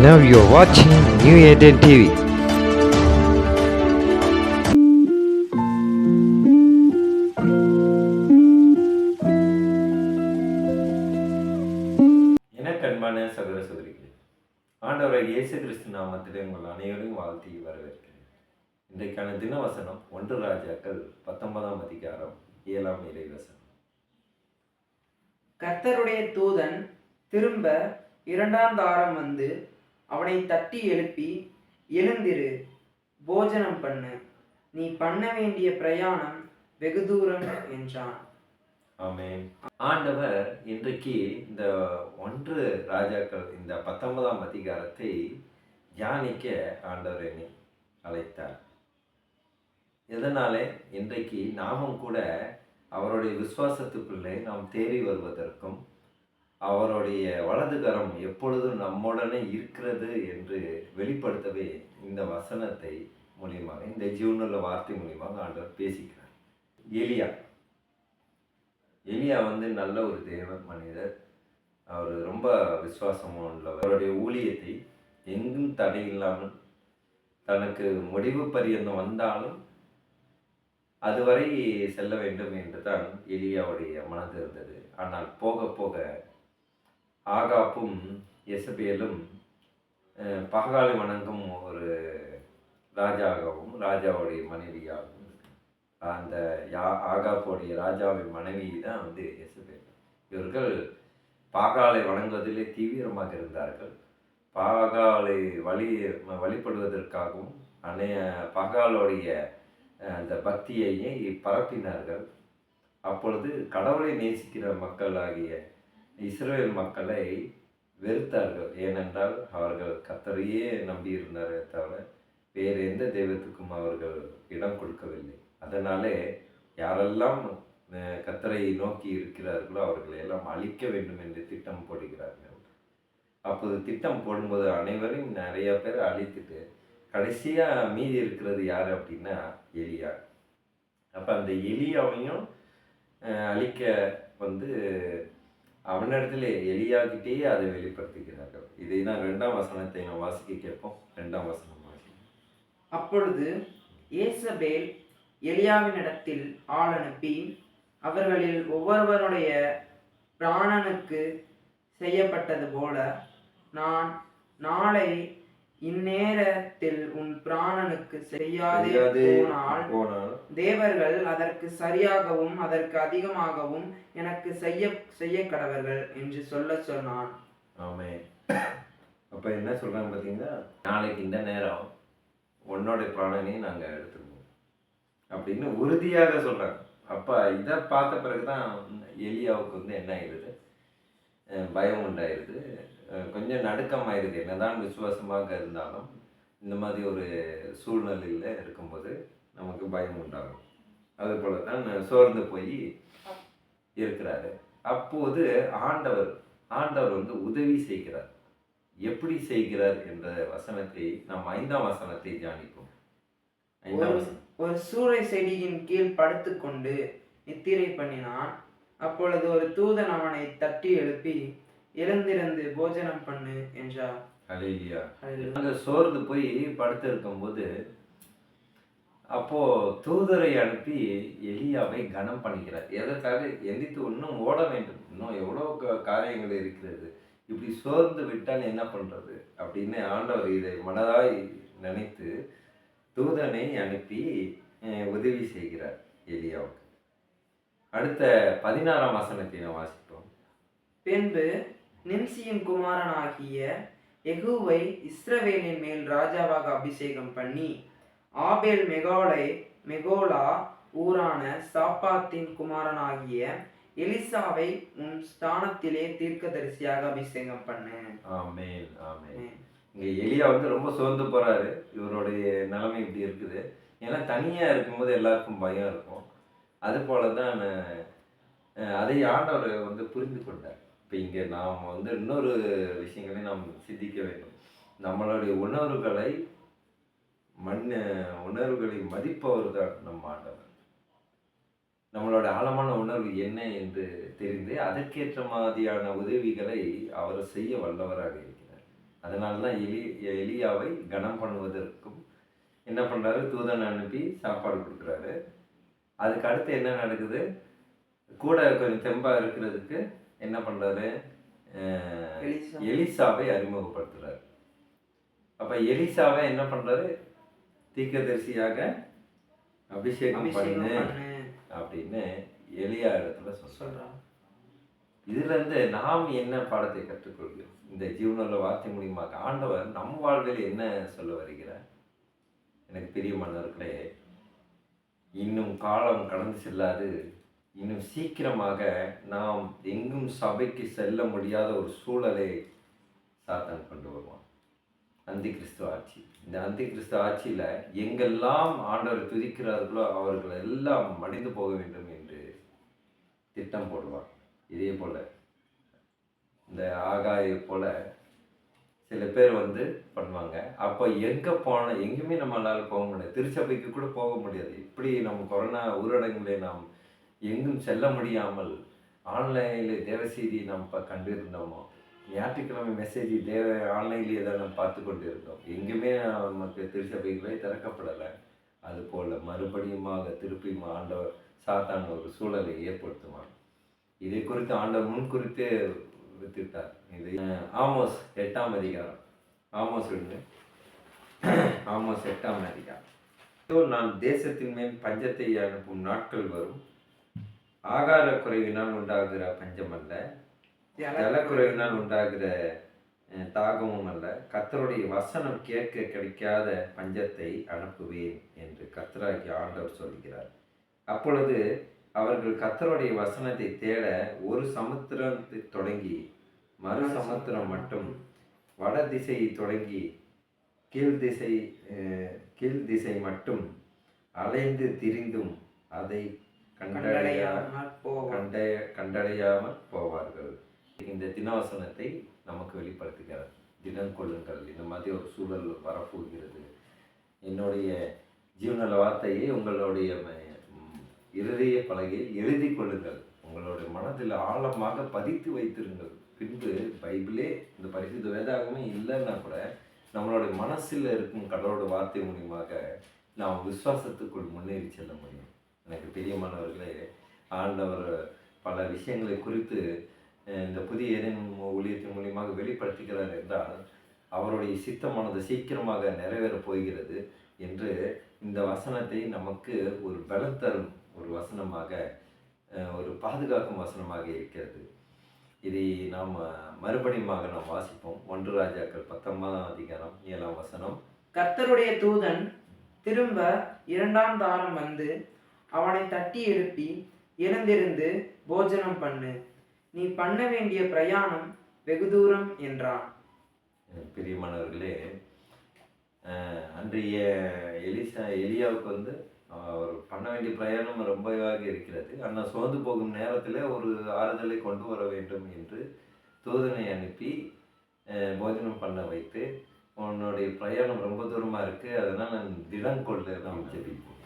Now you're watching New Eden TV. எனக்கு அன்பான சகோதர சகோதரிகளே, ஆண்டவராகிய இயேசு கிறிஸ்து நாமத்திலே உங்கள் அனைவரையும் வாழ்த்தி வரவேற்கிறேன். இன்றைக்கான தின வசனம் 1 ராஜாக்கள் 19ஆம் அதிகாரம் 7ஆம் இறைவசனம். கர்த்தருடைய தூதன் திரும்ப 2ஆம் தாரம் வந்து அவனை தட்டி எழுப்பி, எழுந்திரு, போஜனம் பண்ணு, நீ பண்ண வேண்டிய பிரயாணம் வெகு தூரம் என்றான். ஆமென். ஆண்டவர் இன்றைக்கு இந்த 1 ராஜாக்கள் இந்த 19ஆம் அதிகாரத்தை தியானிக்க ஆண்டவர் என்னை அழைத்தார். இதனாலே இன்றைக்கு நாமும் கூட அவருடைய விசுவாசத்துக்குள்ளே நாம் தேறி வருவதற்கும் அவருடைய வலதுகரம் எப்பொழுதும் நம்முடனே இருக்கிறது என்று வெளிப்படுத்தவே இந்த வசனத்தை மூலியமாக, இந்த ஜீவனுள்ள வார்த்தை மூலியமாக ஆண்டவர் பேசிக்கிறார். எலியா நல்ல ஒரு தேவ மனிதர். அவர் ரொம்ப விசுவாசம் உள்ளவர். அவருடைய ஊழியத்தை எங்கும் தடை இல்லாமல் தனக்கு முடிவு பரியந்தம் வந்தாலும் அதுவரை செல்ல வேண்டும் என்று தான் எலியாவுடைய மனது இருந்தது. ஆனால் போக போக ஆகாப்பும் எசபேலும் பகாலை வணங்கும் ஒரு ராஜாவும் ராஜாவுடைய மனைவியாகவும், அந்த ஆகாப்புடைய ராஜாவின் மனைவி தான் எசபேல். இவர்கள் பாகாலை வணங்குவதிலே தீவிரமாக இருந்தார்கள். பாகாலை வழிபடுவதற்காகவும் பாகாலுடைய அந்த பக்தியையே பரப்பினார்கள். அப்பொழுது கடவுளை நேசிக்கிற மக்களாகிய இஸ்ரவேல் மக்களை வெறுத்தார்கள். ஏனென்றால் அவர்கள் கர்த்தரையே நம்பியிருந்தாரே தவிர வேறு எந்த தெய்வத்துக்கும் அவர்கள் இடம் கொடுக்கவில்லை. அதனாலே யாரெல்லாம் கர்த்தரை நோக்கி இருக்கிறார்களோ அவர்களை எல்லாம் அழிக்க வேண்டும் என்று திட்டம் போடுகிறார்கள். அப்போது திட்டம் போடும்போது அனைவரையும் நிறைய பேர் அழித்துட்டு கடைசியாக மீதி இருக்கிறது யார் அப்படின்னா எலியா. அப்போ அந்த எலியாவையும் அழிக்க அவனிடத்துல எலியாகிட்டேயே அதை வெளிப்படுத்துகிறார்கள். இதை தான் 2ஆம் வசனத்தை நாம் வாசிக்க கேட்போம். 2ஆம் வசனம் வாசிக்க. அப்பொழுது ஏசபேல் எலியாவினிடத்தில் ஆள் அனுப்பி, அவர்களில் ஒவ்வொருவருடைய பிராணனுக்கு செய்யப்பட்டது போல நான் நாளை இந்நேரத்தில் உன் பிராணனுக்கு செய்யாதே போனால் தேவர்கள் அதற்கு சரியாகவும் அதற்கு அதிகமாகவும் எனக்கு செய்ய கடவர்கள் என்று சொல்ல சொன்னான். ஆமே. அப்ப என்ன சொல்றாங்க பார்த்தீங்கன்னா, நாளைக்கு இந்த நேரம் உன்னோட பிராணனையும் நாங்க எடுத்துருவோம் அப்படின்னு உறுதியாக சொல்றாங்க. அப்ப இதை பார்த்த பிறகுதான் எலியாவுக்கு என்ன ஆயிடுது, பயம் உண்டாயிருது, கொஞ்சம் நடுக்கம் ஆயிடுது. என்னதான் விசுவாசமாக இருந்தாலும் இந்த மாதிரி ஒரு சூழ்நிலையில் இருக்கும்போது நமக்கு பயம் உண்டாகும். அதுபோல தான் சோர்ந்து போய் இருக்கிறாரு. அப்போது ஆண்டவர் உதவி செய்கிறார். எப்படி செய்கிறார் என்ற வசனத்தை நாம் 5ஆம் வசனத்தை தியானிப்போம். ஒரு சூறை செடியின் கீழ் படுத்துக்கொண்டு நித்திரை பண்ணினான். அப்பொழுது ஒரு தூதன் அவனை தட்டி எழுப்பி, எழுந்திருந்து போஜனம் பண்ணு என்றார். ஹல்லேலூயா. அங்க சோர்ந்து போய் படுத்து இருக்கும்போது அப்போ தூதரை அனுப்பி எலியாவை கனம் பண்ணுகிறார். எதற்காக? எந்தித்து இன்னும் ஓட வேண்டும், இன்னும் எவ்வளோ காரியங்கள் இருக்கிறது, இப்படி சோர்ந்து விட்டால் என்ன பண்றது அப்படின்னு ஆண்டவர் இதை மனதாய் நினைத்து தூதனை அனுப்பி உதவி செய்கிறார் எலியாவுக்கு. அடுத்த 16ஆம் வசனத்தை நாம் வாசிப்போம். பின்பு நிம்சியின் குமாரனாகிய யெகூவை இஸ்ரவேலின் மேல் ராஜாவாக அபிஷேகம் பண்ணி, ஆபேல் மெகோலா ஊரான சாப்பாத்தின் குமாரனாகிய எலிசாவை உன் ஸ்தானத்திலே தீர்க்கதரிசியாக அபிஷேகம் பண்ணு. ஆமென், ஆமென். இங்க எலியா ரொம்ப சோர்ந்து போறாரு. இவருடைய நிலைமை இப்படி இருக்குது. ஏன்னா தனியா இருக்கும்போது எல்லாருக்கும் பயம் இருக்கும். அது போலதான் அதை ஆண்டவர் புரிந்து கொண்டார். இப்போ இங்கே நாம் இன்னொரு விஷயங்களை நாம் சிந்திக்க வேண்டும். நம்மளுடைய உணர்வுகளை மதிப்பவர் தான் நம் ஆண்டவர். நம்மளோட ஆழமான உணர்வு என்ன என்று தெரிந்து அதற்கேற்ற மாதிரியான உதவிகளை அவர் செய்ய வல்லவராக இருக்கிறார். அதனால தான் எலியாவை கனம் பண்ணுவதற்கும் என்ன பண்ணுறாரு, தூதன் அனுப்பி சாப்பாடு கொடுக்குறாரு. அதுக்கு அடுத்து என்ன நடக்குது, கூட கொஞ்சம் தெம்பாக இருக்கிறதுக்கு என்ன பண்ணுறாரு, எலிசாவை அறிமுகப்படுத்துகிறார். அப்போ எலிசாவை என்ன பண்ணுறாரு, தீர்க்கதரிசியாக அபிஷேகம் பண்ணு அப்படின்னு எலியா இடத்துல சொல்கிறார். இதுலேருந்து நாம் என்ன பாடத்தை கற்றுக்கொள்கிறோம்? இந்த ஜீவனுள்ள வார்த்தை மூலியமாக ஆண்டவர் நம் வாழ்வில் என்ன சொல்ல வருகிறார்? எனக்கு பிரியமானவர்களே, இன்னும் காலம் கடந்து செல்லாது, இன்னும் சீக்கிரமாக நாம் எங்கும் சபைக்கு செல்ல முடியாத ஒரு சூழலை சாத்தான் கொண்டு வருவான். அந்தி கிறிஸ்துவ ஆட்சி. இந்த அந்தி கிறிஸ்துவ ஆட்சியில் எங்கெல்லாம் ஆண்டவர் துதிக்கிறார்களோ அவர்கள் எல்லாம் மடிந்து போக வேண்டும் என்று திட்டம் போடுவார். இதே போல் இந்த ஆகாயை போல் சில பேர் பண்ணுவாங்க. அப்போ எங்கேயுமே நம்மளால் போக முடியாது, திருச்சபைக்கு கூட போக முடியாது. இப்படி நம்ம கொரோனா ஊரடங்குகளை நாம் எங்கும் செல்ல முடியாமல் ஆன்லைனில் தேவசெய்தி நம்ம கண்டிருந்தோமோ, ஞாயிற்றுக்கிழமை மெசேஜ் ஆன்லைன்லேயே தான் நம்ம பார்த்து கொண்டு இருந்தோம். எங்குமே நமக்கு திருச்சபைகளே திறக்கப்படலை. அதுபோல் மறுபடியுமாக திருப்பியும் ஆண்டவர் சாத்தான் ஒரு சூழலை ஏற்படுத்துவான். இதை குறித்து ஆண்டவர் முன்குறித்து வித்திட்டார். இது ஆமோஸ் 8ஆம் அதிகாரம். ஆமோஸ் 8ஆம் அதிகாரம். நான் தேசத்தின் மேல் பஞ்சத்தை அனுப்பும் நாட்கள் வரும். ஆகார குறைவினால் உண்டாகிற பஞ்சம் அல்ல, ஜலக்குறைவினால் உண்டாகிற தாகமும் அல்ல, கர்த்தருடைய வசனம் கேட்க கிடைக்காத பஞ்சத்தை அனுப்புவேன் என்று கர்த்தராகிய ஆண்டவர் சொல்கிறார். அப்பொழுது அவர்கள் கர்த்தருடைய வசனத்தை தேட ஒரு சமுத்திரத்தை தொடங்கி மறு சமுத்திரம் மட்டும் வட திசையை தொடங்கி கீழ் திசை மட்டும் அலைந்து திரிந்தும் அதை கண்டடையாமல் போவார்கள். இந்த தினவசனத்தை நமக்கு வெளிப்படுத்துகிறார். தினம் கொள்ளுங்கள், இந்த மாதிரி ஒரு சூழல் வரப்போகிறது. என்னுடைய ஜீவநல வார்த்தையை உங்களுடைய இருதய பலகையில் எழுதி கொள்ளுங்கள், உங்களுடைய மனதில் ஆழமாக பதித்து வைத்திருங்கள். பின்பு பைபிளே, இந்த பரிசுத்த வேதாகமே இல்லைன்னா கூட நம்மளுடைய மனசில் இருக்கும் கடவுளோட வார்த்தை மூலியமாக நாம் விசுவாசத்துக்குள் முன்னேறி செல்ல முடியும். எனக்கு பிரியமானவர்களே, ஆண்டவர் பல விஷயங்களை குறித்து இந்த புதிய ஊழியத்தின் மூலியமாக வெளிப்படுத்துகிறார் என்றால் அவருடைய சித்தமானது சீக்கிரமாக நிறைவேறப் போகிறது என்று இந்த வசனத்தை நமக்கு ஒரு பலம் தரும் ஒரு வசனமாக, ஒரு பாதுகாக்கும் வசனமாக இருக்கிறது. இதை நாம் மறுபடியுமாக நாம் வாசிப்போம். 1 ராஜாக்கள் 19ஆம் அதிகாரம் 7ஆம் வசனம். கர்த்தருடைய தூதன் திரும்ப 2ஆம் தாரம் வந்து அவனை தட்டி எழுப்பி, எழுந்திருந்து போஜனம் பண்ணு, நீ பண்ண வேண்டிய பிரயாணம் வெகு தூரம் என்றான். பிரியமானவர்களே, அன்றைய எலியாவுக்கு அவர் பண்ண வேண்டிய பிரயாணம் ரொம்பவாக இருக்கிறது. ஆனால் சோர்ந்து போகும் நேரத்தில் ஒரு ஆறுதலை கொண்டு வர வேண்டும் என்று தூதனை அனுப்பி போஜனம் பண்ண வைத்து, உன்னுடைய பிரயாணம் ரொம்ப தூரமாக இருக்குது, அதனால் நான் திடம் கொள்ள நாம் ஜெபிப்போம்.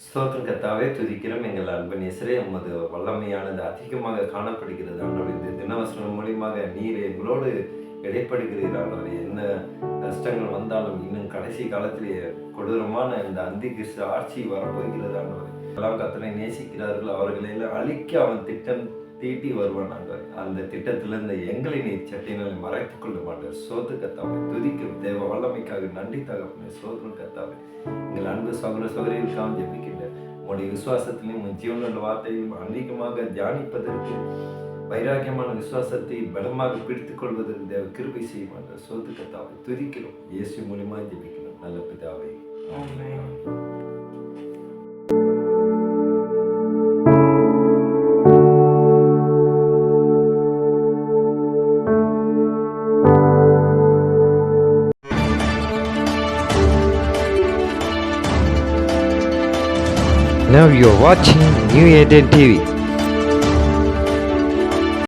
ஸ்தோத்திரம் கர்த்தாவே, துதிக்கிறோம். எங்கள் அன்பு நேசரே, உமது வல்லமையானது அதிகமாக காணப்படுகிறது. ஆண்டவர் இந்த தினவசனம் மூலியமாக நீர் எங்களோடு இடைப்படுகிறீர்கள். என்ன கஷ்டங்கள் வந்தாலும் இன்னும் கடைசி காலத்திலே கொடூரமான இந்த அந்தி கிறிஸ்து ஆட்சி வரப்போகிறது. ஆண்டவர் எல்லாம் கர்த்தரை நேசிக்கிறார்கள், அவர்களெல்லாம் அழிக்க அவன் திட்டம் தீட்டி வருவான். ஆண்டவர் அந்த திட்டத்திலிருந்து எங்களை நீர் சட்டையினால் மறைத்துக் கொள்ள மாட்டார். சோத்து கர்த்தாவை துதிக்கும் தேவ வல்லமைக்காக நன்றி தகப்பனே. சோதரும் கர்த்தாவை எங்கள் அன்பு சகோதர சகோதரிகளுக்காக ஜெபிக்கின்ற உங்களுடைய விசுவாசத்திலையும் உன் ஜீவனுள்ள வார்த்தையும் அதிகமாக தியானிப்பதற்கு வைராக்கியமான விசுவாசத்தை பலமாக பிடித்துக் கொள்வதற்கு தேவ கிருபை செய்வாங்க. சோத்து கர்த்தாவை துதிக்கிறோம். இயேசு மூலியமாக ஜெபிக்கிறோம் நல்ல பிதாவே. Now you are watching New Eden TV.